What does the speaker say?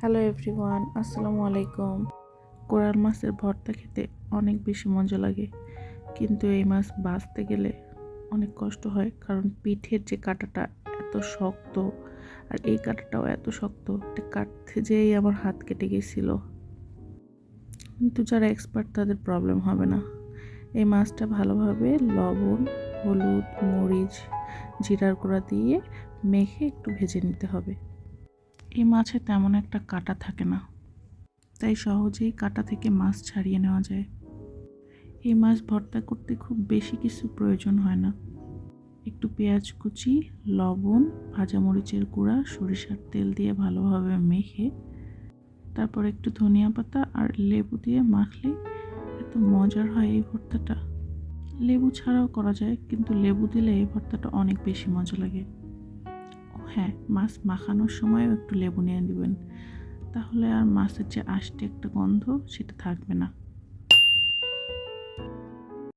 Hello everyone, আসসালামু আলাইকুম। Coral মাছের ভর্তা খেতে অনেক বেশি মজা লাগে, কিন্তু এই মাছ ভাজতে গেলে অনেক কষ্ট হয়, কারণ পিঠের যে কাঁটাটা এত শক্ত, আর এই কাঁটাটাও এত শক্ত, এটা কাটতে যেয়েই আমার হাত কেটে গেছিল। কিন্তু যারা এক্সপার্ট তাদের প্রবলেম হবে না। এই মাছটা ভালোভাবে লবণ, হলুদ, মরিচ, জিরার গুঁড়া দিয়ে মেখে একটু ভেজে নিতে হবে। এই মাছে তেমন একটা কাঁটা থাকে না, তাই সহজেই কাঁটা থেকে মাছ ছাড়িয়ে নেওয়া যায়। এই মাছ ভর্তা করতে খুব বেশি কিছু প্রয়োজন হয় না। একটু পেঁয়াজ কুচি, লবণ, ভাজা মরিচের গুঁড়া, সরিষার তেল দিয়ে ভালোভাবে মেখে তারপর একটু ধনিয়া পাতা আর লেবু দিয়ে মাখলে এত মজার হয় এই ভর্তাটা। লেবু ছাড়াও করা যায়, কিন্তু লেবু দিলে এই ভর্তাটা অনেক বেশি মজা লাগে। ও হ্যাঁ, মাছ মাখানোর সময়ও একটু লেবু নিয়ে দিবেন, তাহলে আর মাছের যে আষ্টে একটা গন্ধ সেটা থাকবে না।